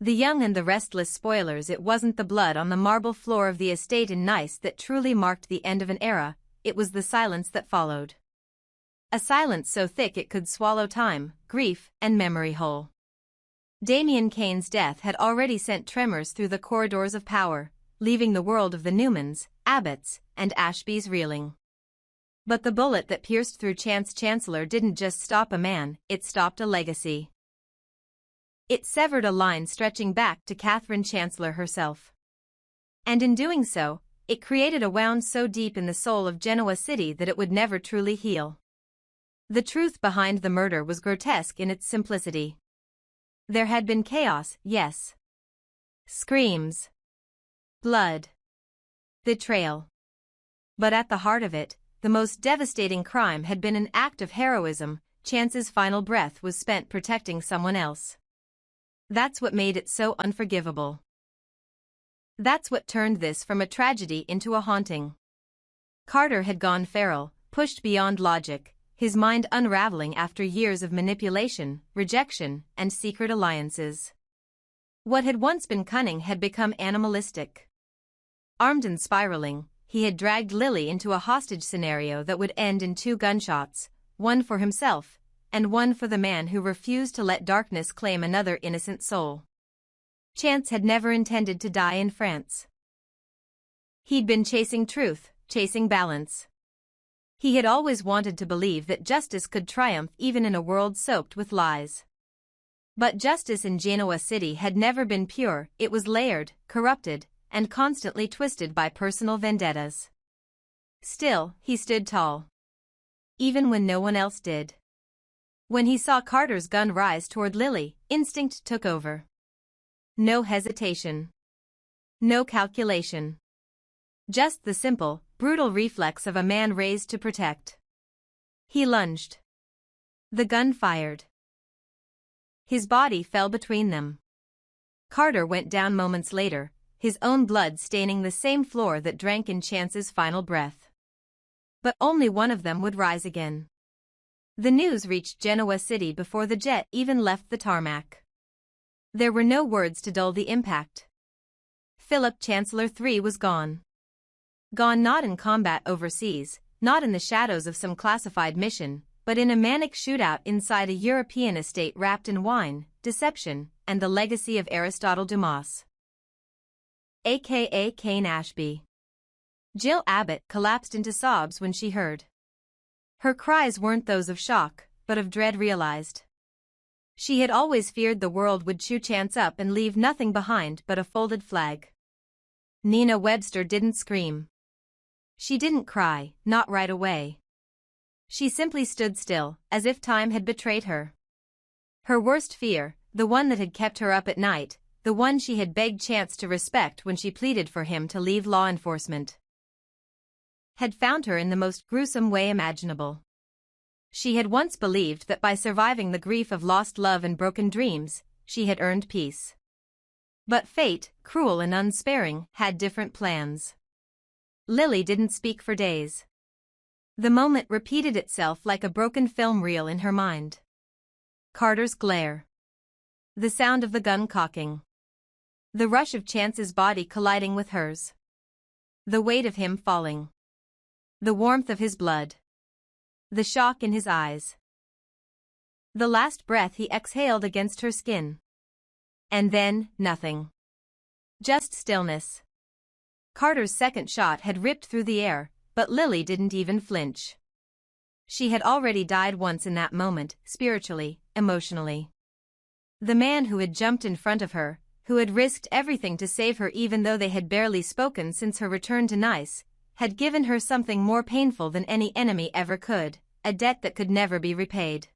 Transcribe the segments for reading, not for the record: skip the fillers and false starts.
The young and the restless spoilers. It wasn't the blood on the marble floor of the estate in Nice that truly marked the end of an era, it was the silence that followed. A silence so thick it could swallow time, grief, and memory whole. Damien Kane's death had already sent tremors through the corridors of power, leaving the world of the Newmans, Abbotts, and Ashbys reeling. But the bullet that pierced through Chance Chancellor didn't just stop a man, it stopped a legacy. It severed a line stretching back to Catherine Chancellor herself. And in doing so, it created a wound so deep in the soul of Genoa City that it would never truly heal. The truth behind the murder was grotesque in its simplicity. There had been chaos, yes. Screams. Blood. Betrayal. But at the heart of it, the most devastating crime had been an act of heroism. Chance's final breath was spent protecting someone else. That's what made it so unforgivable. That's what turned this from a tragedy into a haunting. Carter had gone feral, pushed beyond logic, his mind unraveling after years of manipulation, rejection, and secret alliances. What had once been cunning had become animalistic. Armed and spiraling, he had dragged Lily into a hostage scenario that would end in 2 gunshots, one for himself, and one for the man who refused to let darkness claim another innocent soul. Chance had never intended to die in France. He'd been chasing truth, chasing balance. He had always wanted to believe that justice could triumph even in a world soaked with lies. But justice in Genoa City had never been pure. It was layered, corrupted, and constantly twisted by personal vendettas. Still, he stood tall. Even when no one else did. When he saw Carter's gun rise toward Lily, instinct took over. No hesitation. No calculation. Just the simple, brutal reflex of a man raised to protect. He lunged. The gun fired. His body fell between them. Carter went down moments later, his own blood staining the same floor that drank in Chance's final breath. But only one of them would rise again. The news reached Genoa City before the jet even left the tarmac. There were no words to dull the impact. Philip Chancellor III was gone. Gone not in combat overseas, not in the shadows of some classified mission, but in a manic shootout inside a European estate wrapped in wine, deception, and the legacy of Aristotle Dumas. A.K.A. Kane Ashby. Jill Abbott collapsed into sobs when she heard. Her cries weren't those of shock, but of dread realized. She had always feared the world would chew Chance up and leave nothing behind but a folded flag. Nina Webster didn't scream. She didn't cry, not right away. She simply stood still, as if time had betrayed her. Her worst fear, the one that had kept her up at night, the one she had begged Chance to respect when she pleaded for him to leave law enforcement, had found her in the most gruesome way imaginable. She had once believed that by surviving the grief of lost love and broken dreams, she had earned peace. But fate, cruel and unsparing, had different plans. Lily didn't speak for days. The moment repeated itself like a broken film reel in her mind. Carter's glare. The sound of the gun cocking. The rush of Chance's body colliding with hers. The weight of him falling. The warmth of his blood. The shock in his eyes. The last breath he exhaled against her skin. And then, nothing. Just stillness. Carter's second shot had ripped through the air, but Lily didn't even flinch. She had already died once in that moment, spiritually, emotionally. The man who had jumped in front of her, who had risked everything to save her even though they had barely spoken since her return to Nice, had given her something more painful than any enemy ever could, a debt that could never be repaid.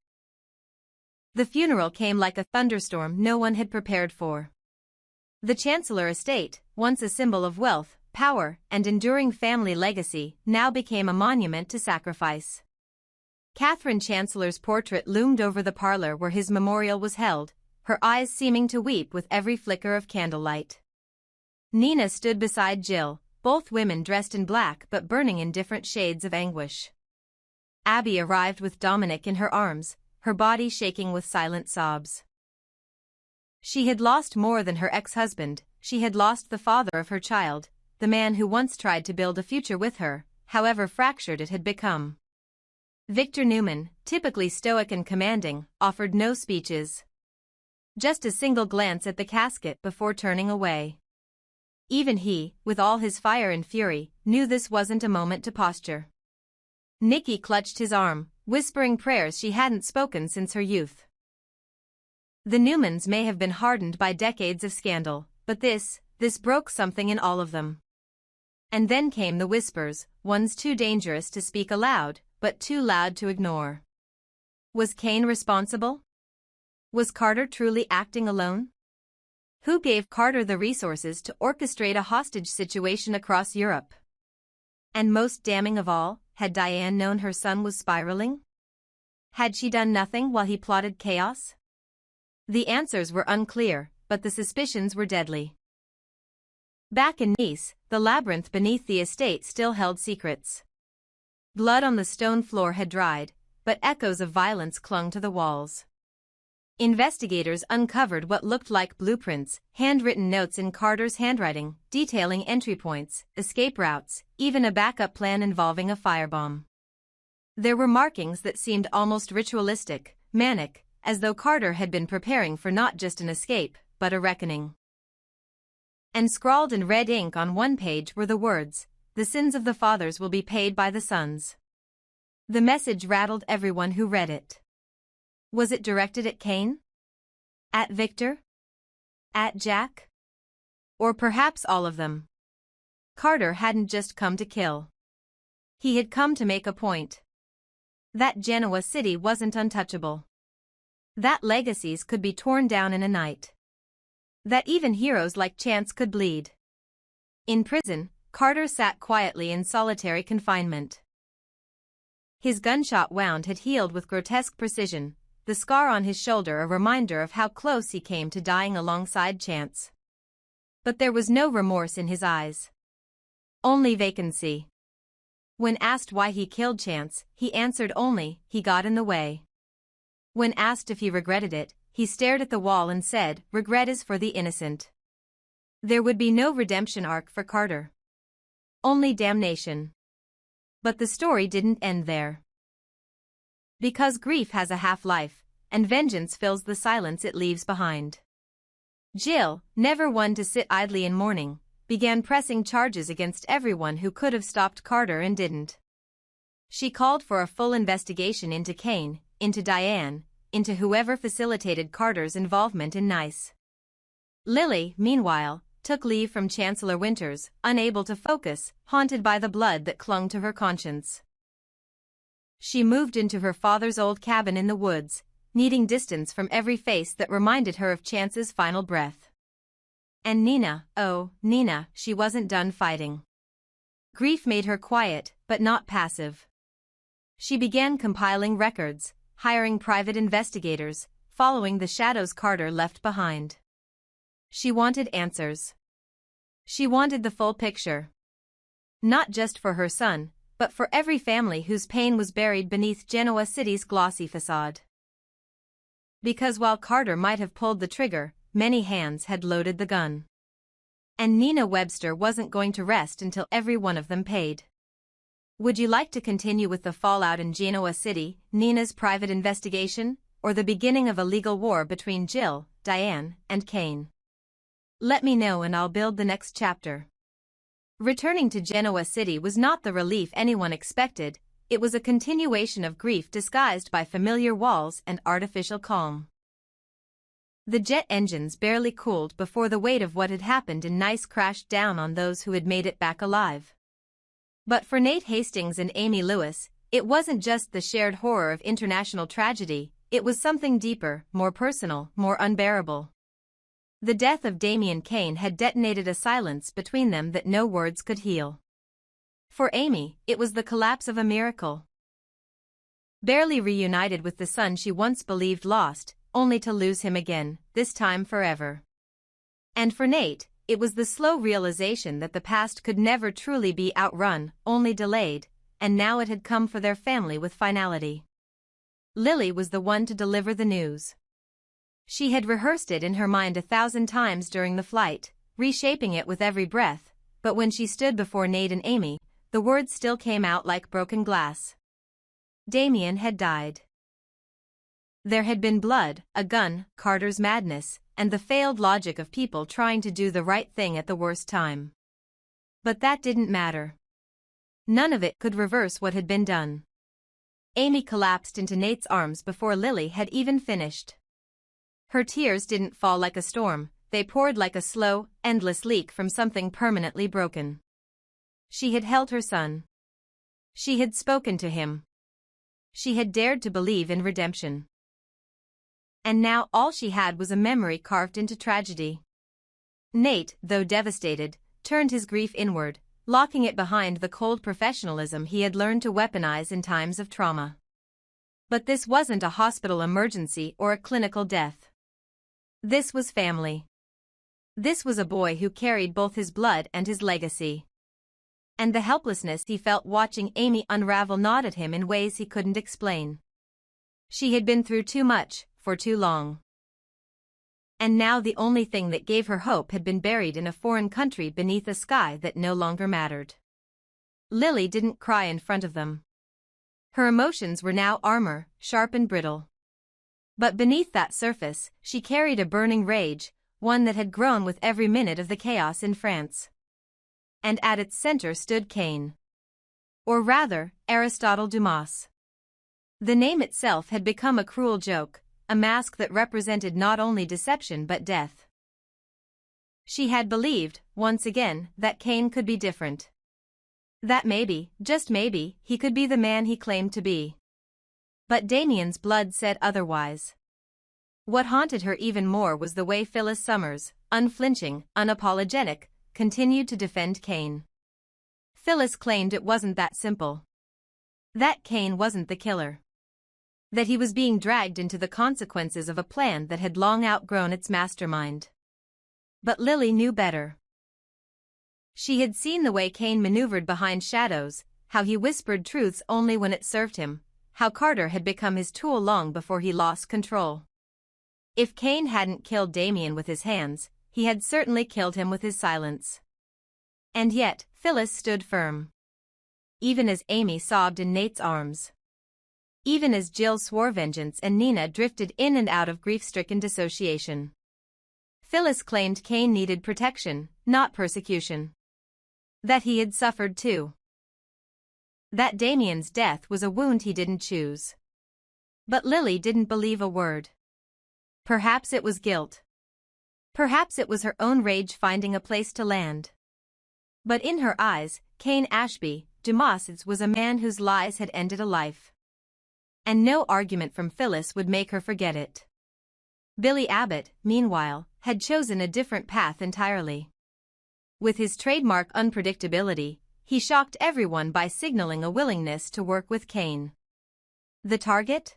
The funeral came like a thunderstorm no one had prepared for. The Chancellor estate, once a symbol of wealth, power, and enduring family legacy, now became a monument to sacrifice. Catherine Chancellor's portrait loomed over the parlor where his memorial was held, her eyes seeming to weep with every flicker of candlelight. Nina stood beside Jill, both women dressed in black but burning in different shades of anguish. Abby arrived with Dominic in her arms, her body shaking with silent sobs. She had lost more than her ex-husband. She had lost the father of her child, the man who once tried to build a future with her, however fractured it had become. Victor Newman, typically stoic and commanding, offered no speeches. Just a single glance at the casket before turning away. Even he, with all his fire and fury, knew this wasn't a moment to posture. Nikki clutched his arm, whispering prayers she hadn't spoken since her youth. The Newmans may have been hardened by decades of scandal, but this broke something in all of them. And then came the whispers, ones too dangerous to speak aloud, but too loud to ignore. Was Kane responsible? Was Carter truly acting alone? Who gave Carter the resources to orchestrate a hostage situation across Europe? And most damning of all, had Diane known her son was spiraling? Had she done nothing while he plotted chaos? The answers were unclear, but the suspicions were deadly. Back in Nice, the labyrinth beneath the estate still held secrets. Blood on the stone floor had dried, but echoes of violence clung to the walls. Investigators uncovered what looked like blueprints, handwritten notes in Carter's handwriting, detailing entry points, escape routes, even a backup plan involving a firebomb. There were markings that seemed almost ritualistic, manic, as though Carter had been preparing for not just an escape, but a reckoning. And scrawled in red ink on one page were the words, "The sins of the fathers will be paid by the sons." The message rattled everyone who read it. Was it directed at Kane? At Victor? At Jack? Or perhaps all of them? Carter hadn't just come to kill. He had come to make a point. That Genoa city wasn't untouchable. That legacies could be torn down in a night. That even heroes like Chance could bleed. In prison, Carter sat quietly in solitary confinement. His gunshot wound had healed with grotesque precision, the scar on his shoulder a reminder of how close he came to dying alongside Chance. But there was no remorse in his eyes. Only vacancy. When asked why he killed Chance, he answered only, he got in the way. When asked if he regretted it, he stared at the wall and said, regret is for the innocent. There would be no redemption arc for Carter. Only damnation. But the story didn't end there. Because grief has a half-life, and vengeance fills the silence it leaves behind. Jill, never one to sit idly in mourning, began pressing charges against everyone who could have stopped Carter and didn't. She called for a full investigation into Kane, into Diane, into whoever facilitated Carter's involvement in Nice. Lily, meanwhile, took leave from Chancellor Winters, unable to focus, haunted by the blood that clung to her conscience. She moved into her father's old cabin in the woods, needing distance from every face that reminded her of Chance's final breath. And Nina, oh, Nina, she wasn't done fighting. Grief made her quiet, but not passive. She began compiling records, hiring private investigators, following the shadows Carter left behind. She wanted answers. She wanted the full picture. Not just for her son, but for every family whose pain was buried beneath Genoa City's glossy facade. Because while Carter might have pulled the trigger, many hands had loaded the gun. And Nina Webster wasn't going to rest until every one of them paid. Would you like to continue with the fallout in Genoa City, Nina's private investigation, or the beginning of a legal war between Jill, Diane, and Kane? Let me know and I'll build the next chapter. Returning to Genoa City was not the relief anyone expected, it was a continuation of grief disguised by familiar walls and artificial calm. The jet engines barely cooled before the weight of what had happened in Nice crashed down on those who had made it back alive. But for Nate Hastings and Amy Lewis, it wasn't just the shared horror of international tragedy, it was something deeper, more personal, more unbearable. The death of Damian Kane had detonated a silence between them that no words could heal. For Amy, it was the collapse of a miracle. Barely reunited with the son she once believed lost, only to lose him again, this time forever. And for Nate, it was the slow realization that the past could never truly be outrun, only delayed, and now it had come for their family with finality. Lily was the one to deliver the news. She had rehearsed it in her mind 1,000 times during the flight, reshaping it with every breath, but when she stood before Nate and Amy, the words still came out like broken glass. Damien had died. There had been blood, a gun, Carter's madness, and the failed logic of people trying to do the right thing at the worst time. But that didn't matter. None of it could reverse what had been done. Amy collapsed into Nate's arms before Lily had even finished. Her tears didn't fall like a storm, they poured like a slow, endless leak from something permanently broken. She had held her son. She had spoken to him. She had dared to believe in redemption. And now all she had was a memory carved into tragedy. Nate, though devastated, turned his grief inward, locking it behind the cold professionalism he had learned to weaponize in times of trauma. But this wasn't a hospital emergency or a clinical death. This was family. This was a boy who carried both his blood and his legacy. And the helplessness he felt watching Amy unravel gnawed at him in ways he couldn't explain. She had been through too much, for too long. And now the only thing that gave her hope had been buried in a foreign country beneath a sky that no longer mattered. Lily didn't cry in front of them. Her emotions were now armor, sharp and brittle. But beneath that surface, she carried a burning rage, one that had grown with every minute of the chaos in France. And at its center stood Cain. Or rather, Aristotle Dumas. The name itself had become a cruel joke, a mask that represented not only deception but death. She had believed, once again, that Cain could be different. That maybe, just maybe, he could be the man he claimed to be. But Damien's blood said otherwise. What haunted her even more was the way Phyllis Summers, unflinching, unapologetic, continued to defend Cain. Phyllis claimed it wasn't that simple. That Cain wasn't the killer. That he was being dragged into the consequences of a plan that had long outgrown its mastermind. But Lily knew better. She had seen the way Cain maneuvered behind shadows, how he whispered truths only when it served him, how Carter had become his tool long before he lost control. If Cain hadn't killed Damien with his hands, he had certainly killed him with his silence. And yet, Phyllis stood firm. Even as Amy sobbed in Nate's arms. Even as Jill swore vengeance and Nina drifted in and out of grief-stricken dissociation. Phyllis claimed Cain needed protection, not persecution. That he had suffered too. That Damien's death was a wound he didn't choose. But Lily didn't believe a word. Perhaps it was guilt. Perhaps it was her own rage finding a place to land. But in her eyes, Cain Ashby, Dumas was a man whose lies had ended a life. And no argument from Phyllis would make her forget it. Billy Abbott, meanwhile, had chosen a different path entirely. With his trademark unpredictability, he shocked everyone by signaling a willingness to work with Cain. The target?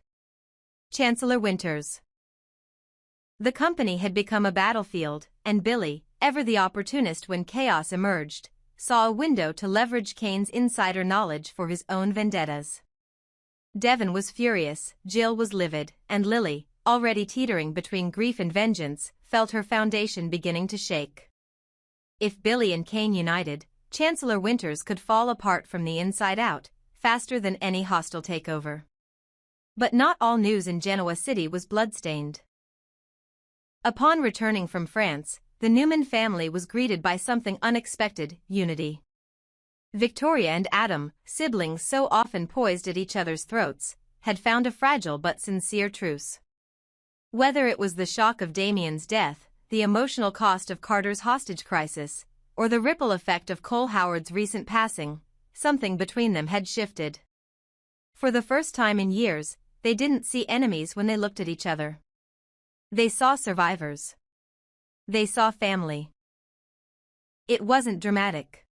Chancellor Winters. The company had become a battlefield, and Billy, ever the opportunist when chaos emerged, saw a window to leverage Cain's insider knowledge for his own vendettas. Devon was furious, Jill was livid, and Lily, already teetering between grief and vengeance, felt her foundation beginning to shake. If Billy and Cain united, Chancellor Winters could fall apart from the inside out, faster than any hostile takeover. But not all news in Genoa City was bloodstained. Upon returning from France, the Newman family was greeted by something unexpected: unity. Victoria and Adam, siblings so often poised at each other's throats, had found a fragile but sincere truce. Whether it was the shock of Damien's death, the emotional cost of Carter's hostage crisis, or the ripple effect of Cole Howard's recent passing, something between them had shifted. For the first time in years, they didn't see enemies when they looked at each other. They saw survivors. They saw family. It wasn't dramatic.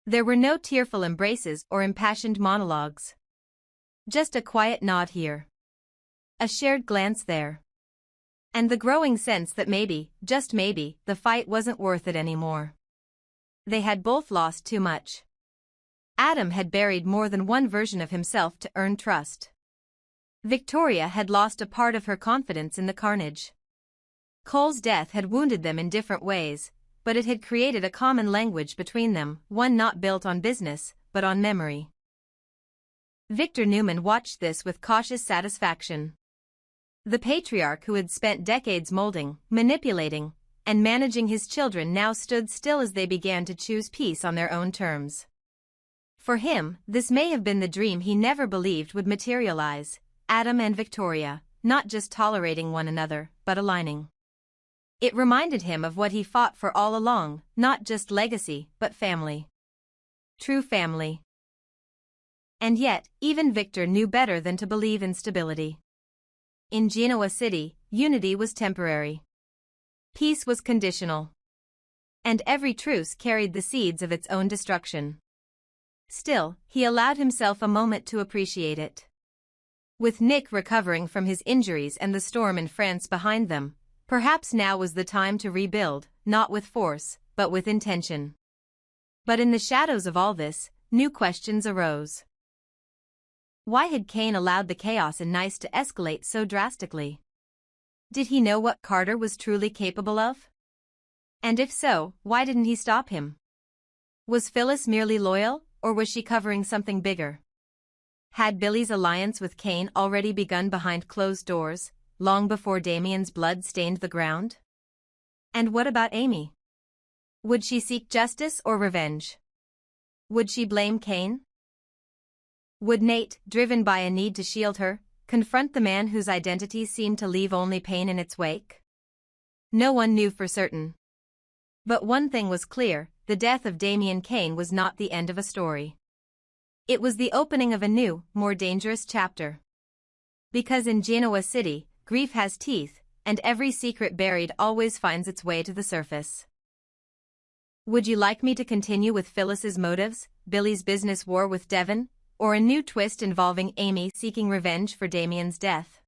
There were no tearful embraces or impassioned monologues. Just a quiet nod here. A shared glance there. And the growing sense that maybe, just maybe, the fight wasn't worth it anymore. They had both lost too much. Adam had buried more than one version of himself to earn trust. Victoria had lost a part of her confidence in the carnage. Cole's death had wounded them in different ways, but it had created a common language between them, one not built on business, but on memory. Victor Newman watched this with cautious satisfaction. The patriarch who had spent decades molding, manipulating, and managing his children now stood still as they began to choose peace on their own terms. For him, this may have been the dream he never believed would materialize: Adam and Victoria, not just tolerating one another, but aligning. It reminded him of what he fought for all along, not just legacy, but family. True family. And yet, even Victor knew better than to believe in stability. In Genoa City, unity was temporary. Peace was conditional. And every truce carried the seeds of its own destruction. Still, he allowed himself a moment to appreciate it. With Nick recovering from his injuries and the storm in France behind them, perhaps now was the time to rebuild, not with force, but with intention. But in the shadows of all this, new questions arose. Why had Cain allowed the chaos in Nice to escalate so drastically? Did he know what Carter was truly capable of? And if so, why didn't he stop him? Was Phyllis merely loyal, or was she covering something bigger? Had Billy's alliance with Cain already begun behind closed doors, long before Damien's blood stained the ground? And what about Amy? Would she seek justice or revenge? Would she blame Cain? Would Nate, driven by a need to shield her, confront the man whose identity seemed to leave only pain in its wake? No one knew for certain. But one thing was clear: the death of Damien Cain was not the end of a story. It was the opening of a new, more dangerous chapter. Because in Genoa City, grief has teeth, and every secret buried always finds its way to the surface. Would you like me to continue with Phyllis's motives, Billy's business war with Devon, or a new twist involving Amy seeking revenge for Damien's death?